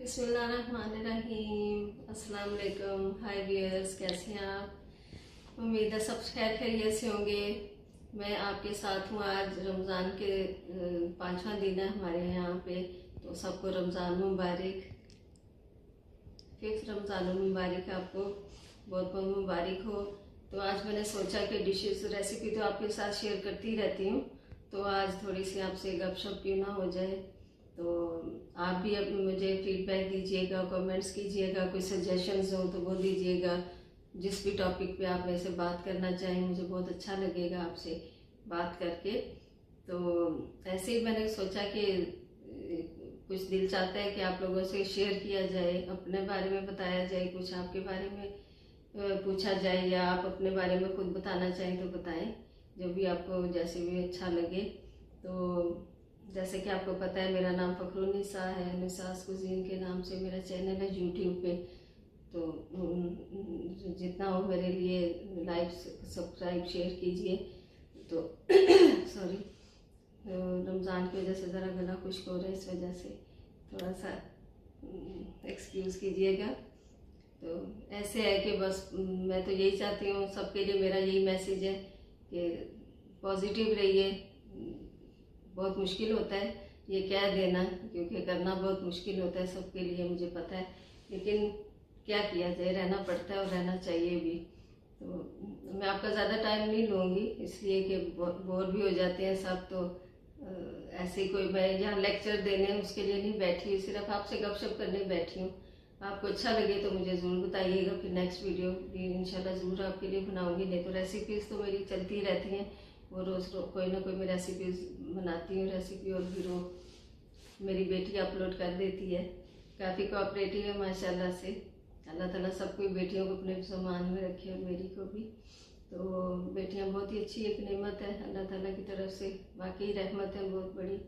बिस्मिल्लाहिर्रहमानिर्रहीम। अस्सलाम वालेकुम। हाय व्यूअर्स, कैसे हैं आप? उम्मीद है सब खैर खैरियत से होंगे। मैं आपके साथ हूँ। आज रमज़ान के 5वां दिन है हमारे यहाँ पे, तो सबको रमज़ान मुबारक। 5th रमज़ान मुबारक, आपको बहुत बहुत मुबारक हो। तो आज मैंने सोचा कि डिशेस रेसिपी तो आपके साथ शेयर करती रहती हूँ, तो आज थोड़ी सी आपसे गपशप क्यों ना हो जाए। तो आप भी अब मुझे फीडबैक दीजिएगा, कमेंट्स कीजिएगा, कोई सजेशंस हो तो वो दीजिएगा। जिस भी टॉपिक पे आप मेरे से बात करना चाहें, मुझे बहुत अच्छा लगेगा आपसे बात करके। तो ऐसे ही मैंने सोचा कि कुछ दिल चाहता है कि आप लोगों से शेयर किया जाए, अपने बारे में बताया जाए, कुछ आपके बारे में पूछा जाए, या आप अपने बारे में खुद बताना चाहें तो बताएं, जो भी आपको जैसे भी अच्छा लगे। तो जैसे कि आपको पता है, मेरा नाम फ़खरुन्निसा है। निसास कुज़ीन के नाम से मेरा चैनल है यूट्यूब पे। तो जितना हो मेरे लिए लाइक सब्सक्राइब शेयर कीजिए। तो सॉरी, रमज़ान की वजह से ज़रा गला खुश्क हो रहा है, इस वजह से थोड़ा सा एक्सक्यूज़ कीजिएगा। तो ऐसे है कि बस मैं तो यही चाहती हूँ, सबके लिए मेरा यही मैसेज है कि पॉजिटिव रहिए। बहुत मुश्किल होता है ये कह देना, क्योंकि करना बहुत मुश्किल होता है सबके लिए, मुझे पता है, लेकिन क्या किया जाए, रहना पड़ता है और रहना चाहिए भी। तो मैं आपका ज़्यादा टाइम नहीं लूँगी, इसलिए कि बोर भी हो जाते हैं सब। तो ऐसे कोई मैं यहाँ लेक्चर देने उसके लिए नहीं बैठी हूँ, सिर्फ आपसे गपशप करने बैठी हूँ। आपको अच्छा लगे तो मुझे ज़रूर बताइएगा, फिर नेक्स्ट वीडियो भी इंशाल्लाह ज़रूर आपके लिए बनाऊँगी। नहीं तो रेसिपीज़ तो मेरी चलती रहती हैं, वो रोज़ कोई ना कोई मैं रेसिपीज़ बनाती हूँ रेसिपी, और फिर वो मेरी बेटी अपलोड कर देती है। काफ़ी कोऑपरेटिव है माशाल्लाह से। अल्लाह ताला सबको बेटियों को अपने सम्मान में रखे, और मेरी को भी। तो बेटियाँ बहुत ही अच्छी एक नेमत है अल्लाह ताला की तरफ से, वाकई रहमत है बहुत बड़ी।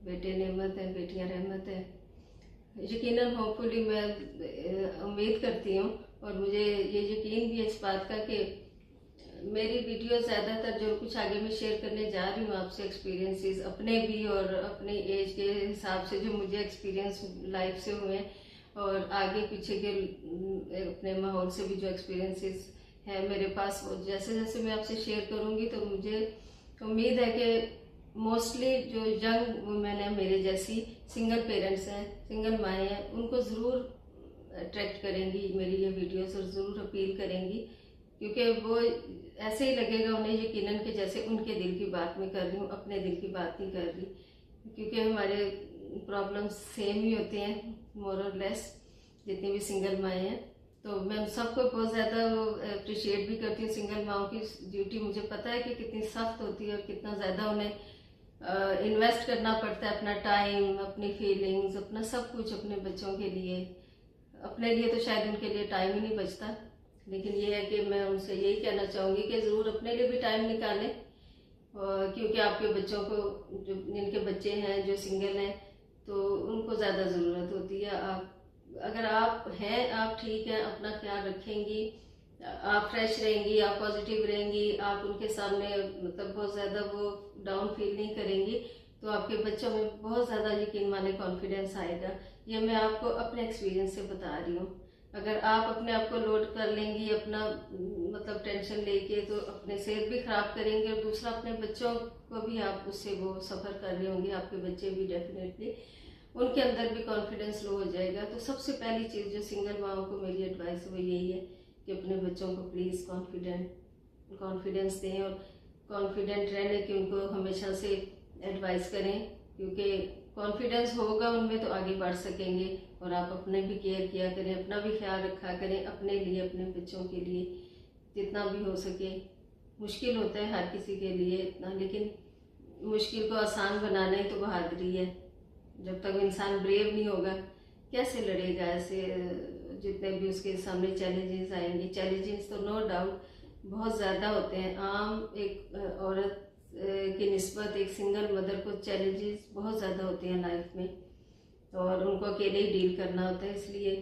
बेटे नेमत है, बेटियाँ रहमत है। यकीनन होपफुली मैं उम्मीद करती हूँ, और मुझे ये यकीन भी है इस बात का कि मेरी वीडियो ज़्यादातर जो कुछ आगे मैं शेयर करने जा रही हूँ आपसे, एक्सपीरियंसेस अपने भी और अपने एज के हिसाब से जो मुझे एक्सपीरियंस लाइफ से हुए हैं, और आगे पीछे के अपने माहौल से भी जो एक्सपीरियंसेस हैं मेरे पास, वो जैसे जैसे मैं आपसे शेयर करूँगी तो मुझे उम्मीद है कि मोस्टली जो यंग वुमेन है मेरे जैसी, सिंगल पेरेंट्स हैं, सिंगल माएँ हैं, उनको ज़रूर अट्रैक्ट करेंगी मेरी ये वीडियोस, और ज़रूर अपील करेंगी, क्योंकि वो ऐसे ही लगेगा उन्हें यकीनन कि जैसे उनके दिल की बात मैं कर रही हूँ, अपने दिल की बात नहीं कर रही। क्योंकि हमारे प्रॉब्लम्स सेम ही होते हैं मोर और लेस, जितनी भी सिंगल माएँ हैं। तो मैं सबको बहुत ज़्यादा अप्रिशिएट भी करती हूँ। सिंगल माओं की ड्यूटी मुझे पता है कि कितनी सख्त होती है, और कितना ज़्यादा उन्हें इन्वेस्ट करना पड़ता है, अपना टाइम, अपनी फीलिंग्स, अपना सब कुछ अपने बच्चों के लिए। अपने लिए तो शायद उनके लिए टाइम ही नहीं बचता, लेकिन ये है कि मैं उनसे यही कहना चाहूँगी कि ज़रूर अपने लिए भी टाइम निकालें, क्योंकि आपके बच्चों को, जो जिनके बच्चे हैं जो सिंगल हैं, तो उनको ज़्यादा ज़रूरत होती है। आप अगर आप हैं, आप ठीक हैं, अपना ख्याल रखेंगी, आप फ्रेश रहेंगी, आप पॉजिटिव रहेंगी, आप उनके सामने मतलब बहुत ज़्यादा वो डाउन फील नहीं करेंगी, तो आपके बच्चों में बहुत ज़्यादा यकीन माने कॉन्फिडेंस आएगा। ये मैं आपको अपने एक्सपीरियंस से बता रही हूँ। अगर आप अपने आप को लोड कर लेंगी अपना मतलब टेंशन लेके, तो अपने सेहत भी ख़राब करेंगे, और दूसरा अपने बच्चों को भी आप उससे वो सफ़र कर रहे होंगे, आपके बच्चे भी डेफिनेटली उनके अंदर भी कॉन्फिडेंस लो हो जाएगा। तो सबसे पहली चीज़ जो सिंगल माओं को मेरी एडवाइस वो यही है कि अपने बच्चों को प्लीज़ कॉन्फिडेंस दें, और कॉन्फिडेंट रहने की उनको हमेशा से एडवाइस करें, क्योंकि कॉन्फिडेंस होगा उनमें तो आगे बढ़ सकेंगे। और आप अपने भी केयर किया करें, अपना भी ख्याल रखा करें, अपने लिए, अपने बच्चों के लिए जितना भी हो सके। मुश्किल होता है हर किसी के लिए इतना, लेकिन मुश्किल को आसान बनाना ही तो बहादुरी है। जब तक इंसान ब्रेव नहीं होगा, कैसे लड़ेगा ऐसे जितने भी उसके सामने चैलेंजेस आएंगे। चैलेंजेस तो नो डाउट बहुत ज़्यादा होते हैं। आम एक औरत की निस्बत एक सिंगल मदर को चैलेंजेस बहुत ज़्यादा होते हैं लाइफ में, और उनको अकेले ही डील करना होता है। इसलिए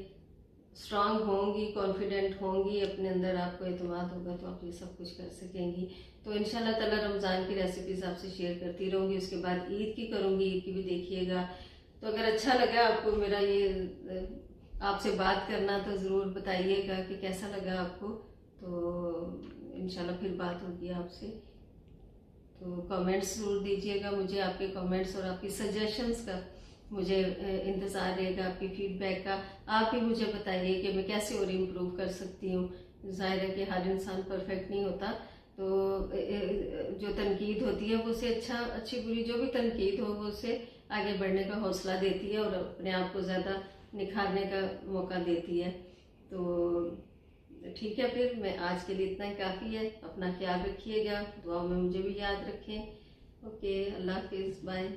स्ट्रांग होंगी, कॉन्फिडेंट होंगी, अपने अंदर आपको एतमाद होगा, तो आप ये सब कुछ कर सकेंगी। तो इंशाल्लाह ताला रमज़ान की रेसिपीज़ आपसे शेयर करती रहूँगी। उसके बाद ईद की करूँगी, ईद की भी देखिएगा। तो अगर अच्छा लगा आपको मेरा ये आपसे बात करना, तो ज़रूर बताइएगा कि कैसा लगा आपको। तो इंशाल्लाह फिर बात होगी आपसे। तो कमेंट्स ज़रूर दीजिएगा मुझे, आपके कमेंट्स और आपकी सजेशंस का मुझे इंतज़ार रहेगा, आपकी फीडबैक का। आप ही मुझे बताइए कि मैं कैसे और इम्प्रूव कर सकती हूँ। जाहिर है कि हर इंसान परफेक्ट नहीं होता, तो जो तनकीद होती है वो उसे अच्छी बुरी जो भी तनकीद हो वो उसे आगे बढ़ने का हौसला देती है और अपने आप को ज़्यादा निखारने का मौका देती है। तो ठीक है, फिर मैं आज के लिए इतना ही काफ़ी है। अपना ख्याल रखिएगा, दुआ में मुझे भी याद रखें। ओके, अल्लाह हाफिज़, बाय।